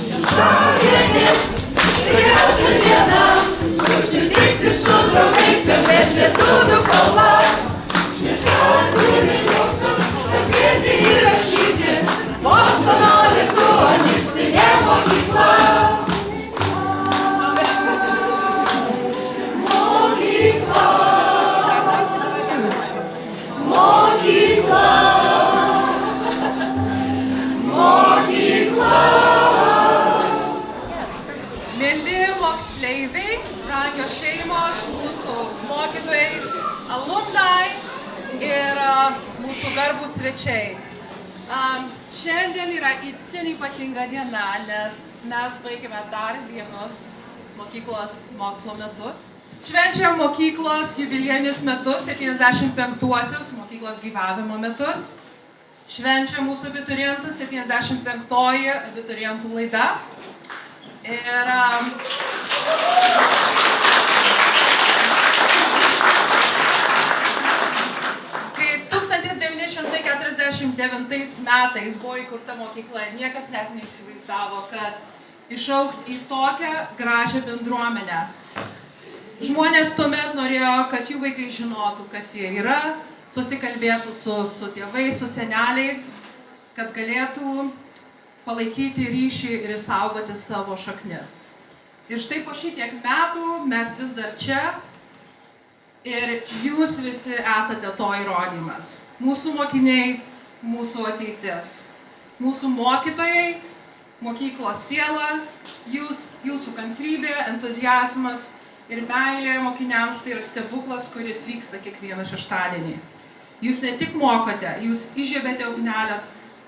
Šeštadienis, tikriausia diena, susitikti su draugais, kalbėti lietuvių kalba. Šeštadienis klausom, kalbėti ir rašyti, Bostono lituanistinė mokykla. Moksleiviai, brangios šeimos, mūsų mokytojai, alumnai ir mūsų garbūs svečiai. Šiandien yra itin ypatinga diena, nes mes baigėme dar vienus mokyklos mokslo metus. Švenčiam mokyklos jubiliejinius metus, 75-uosius mokyklos gyvavimo metus. Švenčiam mūsų abiturientus, 75-oji abiturientų laida. Ir kai 1949 metais buvo įkurta mokykla, niekas net neįsivaizdavo, kad išaugs į tokią gražią bendruomenę. Žmonės tuomet norėjo, kad jų vaikai žinotų, kas jie yra, susikalbėtų su tėvais, su seneliais, kad galėtų palaikyti ryšį ir išsaugoti savo šaknis. Ir štai po šitiek metų mes vis dar čia ir jūs visi esate to įrodymas. Mūsų mokiniai, mūsų ateitis. Mūsų mokytojai, mokyklos siela, jūsų kantrybė, entuziazmas ir meilė mokiniams tai yra stebuklas, kuris vyksta kiekvieną šeštadienį. Jūs ne tik mokote, jūs įžiebėte ugnelę,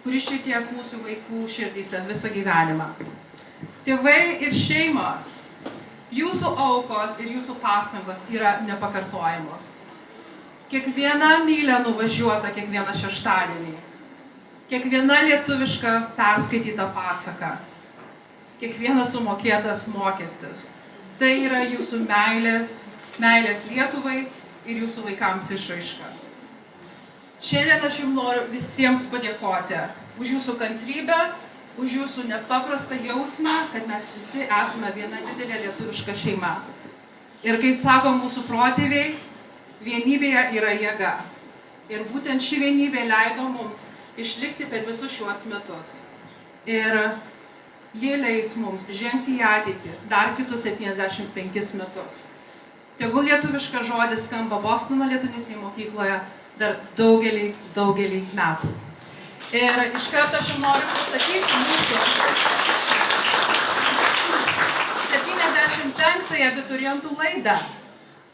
kuri švities mūsų vaikų širdyse visą gyvenimą. Tėvai ir šeimos, jūsų aukos ir jūsų pastangos yra nepakartojamos. Kiekviena mylė nuvažiuota kiekvieną šeštadienį, kiekviena lietuviška perskaityta pasaka, kiekvienas sumokėtas mokestis. Tai yra jūsų meilės Lietuvai ir jūsų vaikams išraiška. Šiandien aš jums noriu visiems padėkoti už jūsų kantrybę, už jūsų nepaprastą jausmą, kad mes visi esame viena didelė lietuviška šeima. Ir kaip sako mūsų protėviai, vienybėje yra jėga. Ir būtent ši vienybė leido mums išlikti per visus šiuos metus. Ir jie leis mums žengti į ateitį dar kitus 75 metus. Tegul lietuviškas žodis skamba Bostono lituanistinėje mokykloje dar daugelį metų. Ir iš karto aš noriu pristatyti mūsų 75-ąją abiturientų laidą.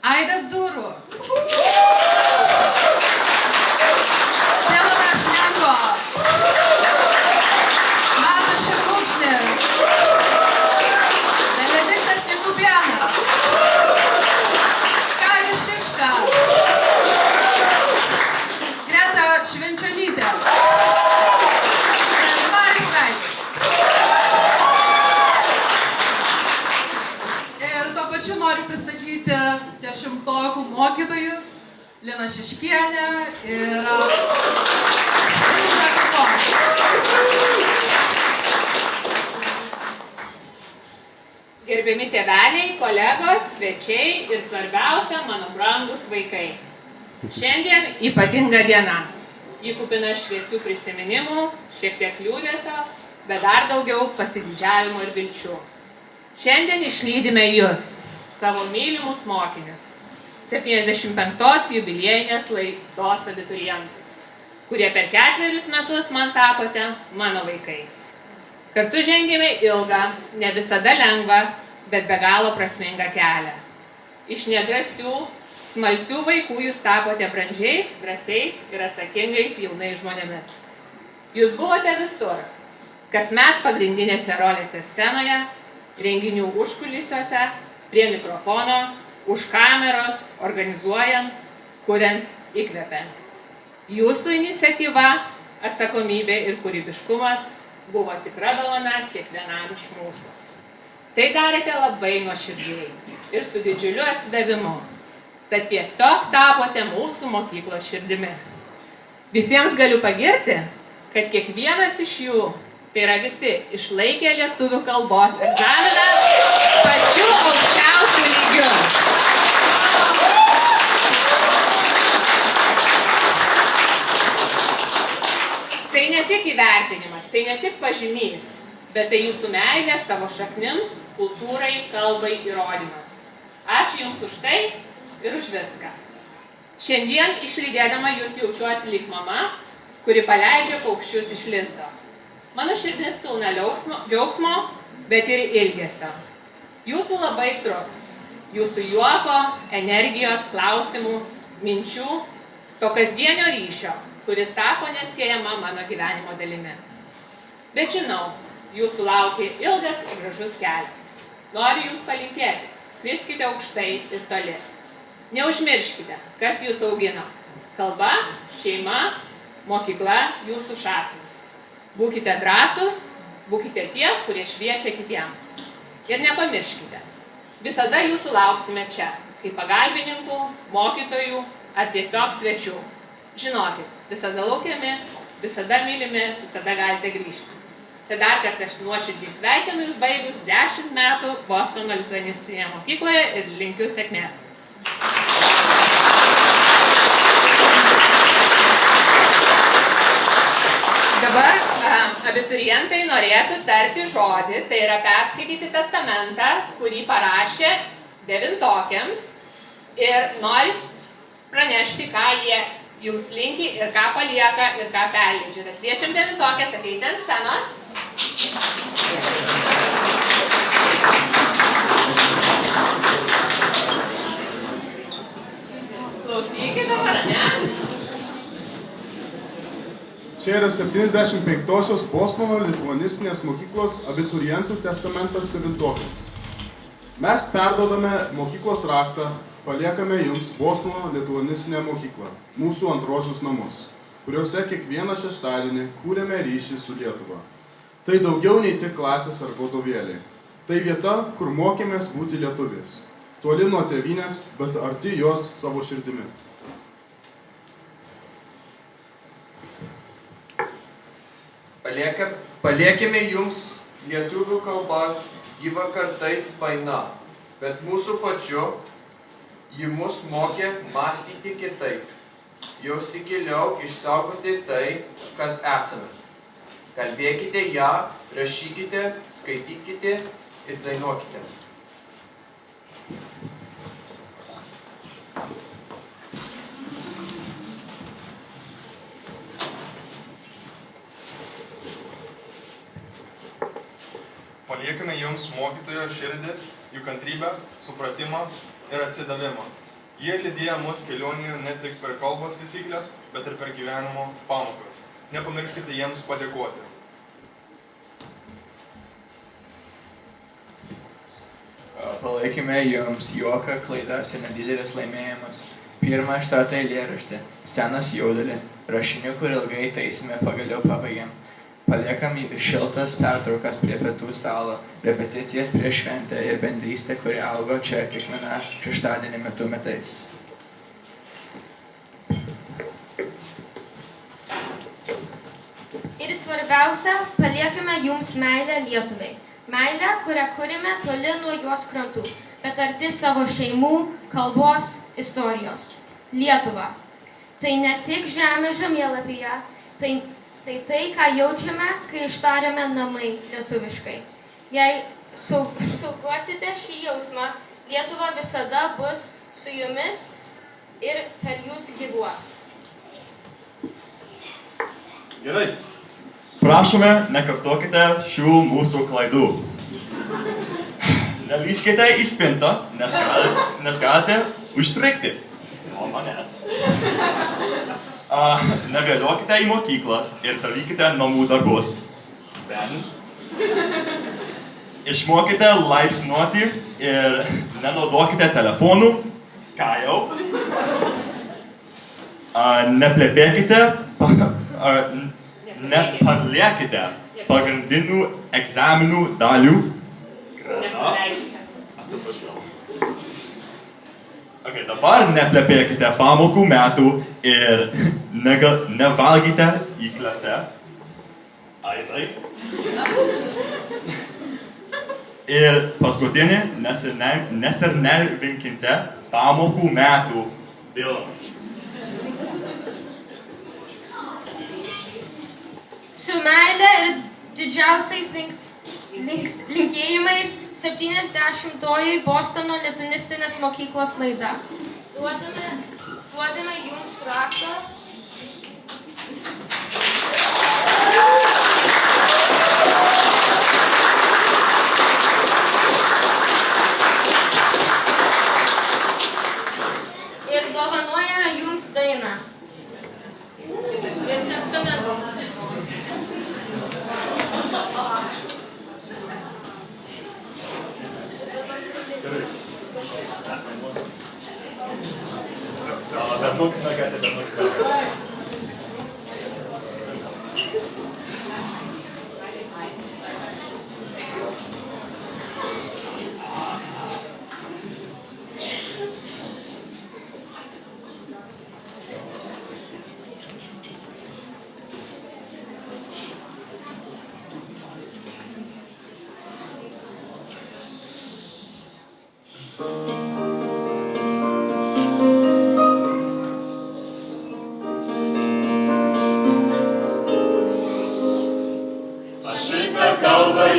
Aidas Durų. Teloras Nengo. Matas Šermukšnis. Benediktas Jakubianas. Kajus Šiška. Švenčionytė. Maris Veidas. Ir tuo pačiu noriu pristatyti 10-okų mokytojus, Lina Šiškienė ir Šarūną Kaponą. Gerbiami tėveliai, kolegos, svečiai ir svarbiausia, mano brangus vaikai. Šiandien ypatinga diena. Ji kupina šviesių prisiminimų, šiek tiek liūdesio, bet dar daugiau pasididžiavimo ir vilčių. Šiandien išlydime jūs, savo mylimus mokinius, 75 jubiliejinės laidos abiturientus, kurie per 4 metus man tapote mano vaikais. Kartu žengėme ilgą, ne visada lengvą, bet be galo prasmingą kelią. Iš nedrąsių, smalsių vaikų jūs tapote brandžiais, drąsiais ir atsakingais jaunais žmonėmis. Jūs buvote visur, kasmet pagrindinėse rolėse scenoje, renginių užkulisiuose, prie mikrofono, už kameros, organizuojant, kuriant, įkvepiant. Jūsų iniciatyva, atsakomybė ir kūrybiškumas buvo tikra dovana kiekvienam iš mūsų. Tai darėte labai nuoširdžiai ir su didžiuliu atsidavimu. Tad tiesiog tapote mūsų mokyklos širdimi. Visiems galiu pagirti, kad kiekvienas iš jų, tai yra visi, išlaikė lietuvių kalbos egzaminą pačiu aukščiausiu lygiu. Tai ne tik įvertinimas, tai ne tik pažymys, bet tai jūsų meilės savo šaknims, kultūrai, kalbai įrodymas. Ačiū Jums už tai ir už viską. Šiandien išlydėdama Jūs jaučiuosi lyg mama, kuri paleidžia paukščius iš lizdo. Mano širdis pilna džiaugsmo, bet ir ilgesio. Jūsų labai truks. Jūsų juoko, energijos, klausimų, minčių, to kasdienio ryšio, kuris tapo neatsiejama mano gyvenimo dalimi. Bet žinau, Jūsų laukia ilgas ir gražus kelias. Noriu Jums palinkėti, skriskite aukštai ir toli. Neužmirškite, kas Jūs augino. Kalba, šeima, mokykla, Jūsų šaknys. Būkite drąsūs, būkite tie, kurie šviečia kitiems. Ir nepamirškite, visada Jūsų lauksime čia, kaip pagalbininkų, mokytojų ar tiesiog svečių. Žinokit, visada laukiami, visada mylimi, visada galite grįžti. Tai dar kartą aš nuoširdžiai sveikinu Jūs baigus 10 metų Bostono lituanistinėje mokykloje ir linkiu sėkmės. Dabar abiturientai norėtų tarti žodį, tai yra perskaityti testamentą, kurį parašė 9-okiams ir nori pranešti, ką jie Jums linki ir ką palieka ir ką perleidžia. Tad kviečiam 9-okės ateiti ant scenos. Klausykit dabar, ne? Čia yra 75-osios Bostono lituanistinės mokyklos abiturientų testamentas 9-okiams. Mes perduodame mokyklos raktą, paliekame Jums Bostono lituanistinę mokyklą, mūsų antrosius namus, kuriuose kiekvieną šeštadienį kūrėme ryšį su Lietuva. Tai daugiau nei tik klasės ar vadovėliai. Tai vieta, kur mokėmės būti lietuviais. Toli nuo tėvynės, bet arti jos savo širdimi. Paliekime Jums lietuvių kalbą gyva kartais paina, bet mūsų pačiu ji mus mokė mąstyti kitaip, jausti giliau, išsaugoti tai, kas esame. Kalbėkite ją, rašykite, skaitykite ir dainuokite. Paliekime Jums mokytojo širdis, jų kantrybę, supratimą ir atsidavimą. Jie lydėjo mus kelionėje ne tik per kalbos taisyklės, bet ir per gyvenimo pamokas. Nepamirškite jiems padėkoti. Palaikime Jums juoką, klaidas ir nedidelis laimėjimas. Pirmą ištartą eilėraštį, scenos jaudulį, rašinių, kur ilgai taisime, pagaliau pabaigėm. Paliekam šiltas pertraukas prie pietų stalo, repeticijas prieš šventę ir bendrystę, kuri augo čia kiekvieną šeštadienį metais. Ir svarbiausia, paliekame Jums meilę Lietuvai. Meilę, kurią kūrime toli nuo jos krantų, bet arti savo šeimų, kalbos, istorijos. Lietuva. Tai ne tik žemė žemėlapyje, tai, ką jaučiame, kai ištariame namai lietuviškai. Jei sauguosite šį jausmą, Lietuva visada bus su Jumis ir per Jūs gyvuos. Gerai. Prašome, nekartokite šių mūsų klaidų. Nelįskite į spintą, nes galite užstrigti. O manęs. Nevėliokite į mokyklą ir darykite namų darbus. Išmokite laipsniuoti ir nenaudokite telefonų. Ką jau? Neplepėkite, nepaliekite pagrindinių egzaminų dalių. Atsiprašau. Okay, dabar neplepėkite pamokų metų ir nevalgykite į klasę. Ai. Ir paskutinį, nesinervinkite pamokų metų. Vilma. Su meile ir didžiausiais linkėjimais 70-oji Bostono lituanistinės mokyklos laida. Duodame jums raktą. Ir dovanojame jums dainą. Ir testamentą. Bernuks mergaitė.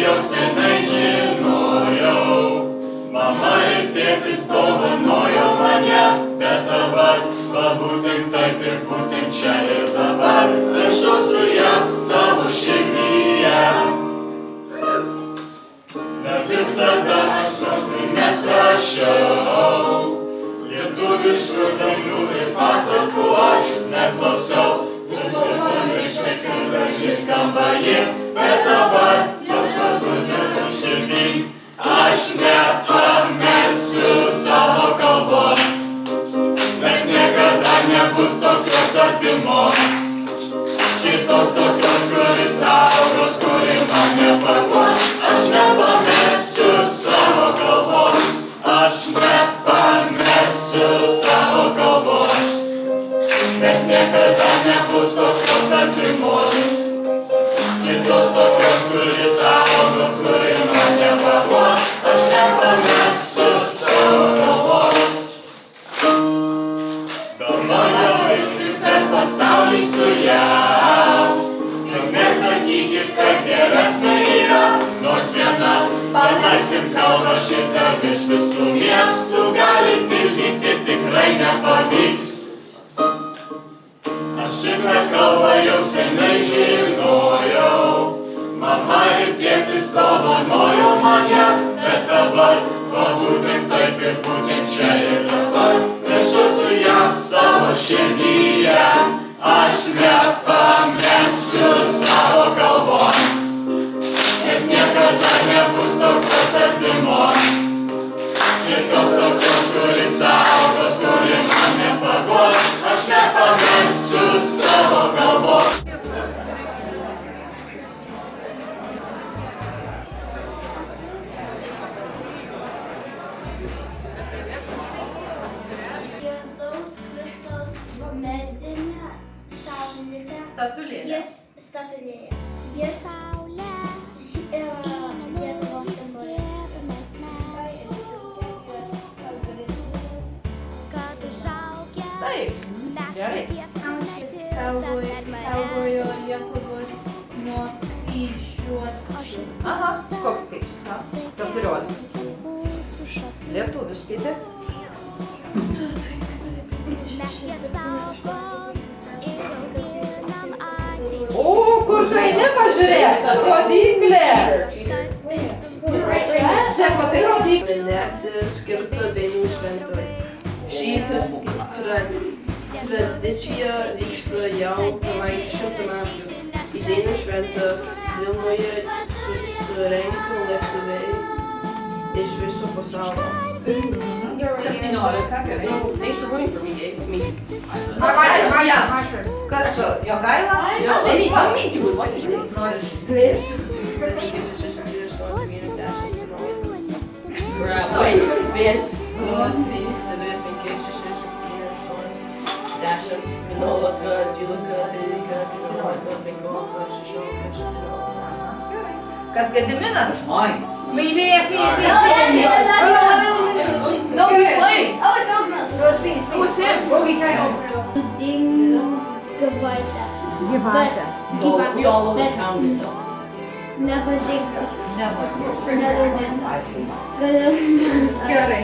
Jau senai žinojau, mama ir tėtis dovanojo mane, bet dabar, va būtent taip ir būtent čia ir dabar, nešosiu ją savo širdyje. Ne visada aš dosnines rašiau, lietuviškų dainų ir pasakų aš neklausiau, ir pamirštas, kas gražiai skamba ji, bet dabar širdin, aš nepamesiu savo kalbos, nes niekada nebus tokios artimos, kitos tokios, kuris saugos, kuri mane paguos. Aš nepamesiu savo kalbos, aš nepamesiu savo kalbos, nes niekada nebus tokios artimos, kitos tokios, kuris saugos, kuri mane paguos. Aš nepamesiu savo kalbos. Dabar jau eisiu per pasaulį su ja. Ir nesakykit, kad geresnė yra, nors viena. Palaisim kalbą šitą virš visų miestų, gali tildyti tikrai nepavyks. Aš šitą kalbą jau senai žinojau, mama ir tėtis dovanojo mane, bet dabar, va būtent taip ir būtent čia ir dabar, nešosiu ją savo širdyje, aš nepamesiu savo kalbos, nes niekada nebus tokios artimos, kitos tokios, kuris saugos, kuri mane paguos. Aš nepamesiu savo kalbos. Jėzaus Kristaus medinė saulėte. Statulėje. Jis yra Lietuvos simbolis. Taip, gerai. Saugojo Lietuvos nuo kryžiuočių. Aha, koks skaičius? 14. Lietuviškai, taip? O, kur tu eini pažiūrėk? Rodyklė! Žiūrėk, matai rodyklė? Net skirta dainų šventoj. Ši tradicija vyksta jau beveik 100 metų. Į dainų šventą Vilnoje susirenka lietuviai iš viso pasaulio. 17, gerai. Thanks for voting for me, Gabe. Kas tu? Jogaila? No, they need me to. Why did you Grace. Wait, Vince. 1, 3, 4, 5, 6, 10, 11, 12, 13, 14, 15, 16, 17. Kas Gediminas? Laimėjęs, No, he's playing. Oh, it's Ognas. Oh, it's him. Gevaita. We all over the town did though. Nepadinkas. Gerai.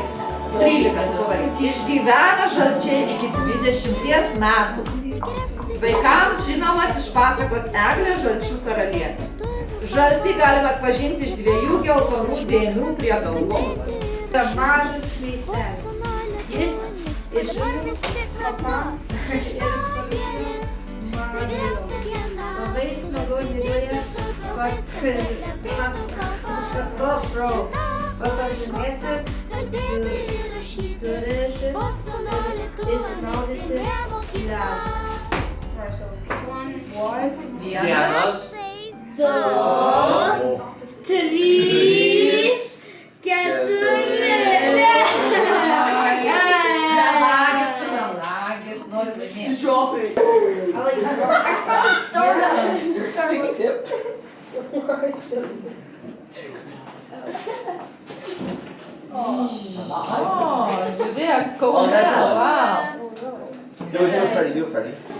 13 pavardė. Išgyvena žalčiai iki 20 metų. Vaikams žinomas iš pasakos Eglė žalčių karalienė. Žaltį galima atpažinti iš 2 geltonų dėmių prie galvos. Tai mažas veiselis. Jis išžūs papa ir labai smagu didelė pasažinėsi turėši įsmaudyti ledą. Vienas. 2, 3, 4. Melagis, nori laimėti. Džiokai. Žiūrėk, Kaune, wow. Do it, Freddie.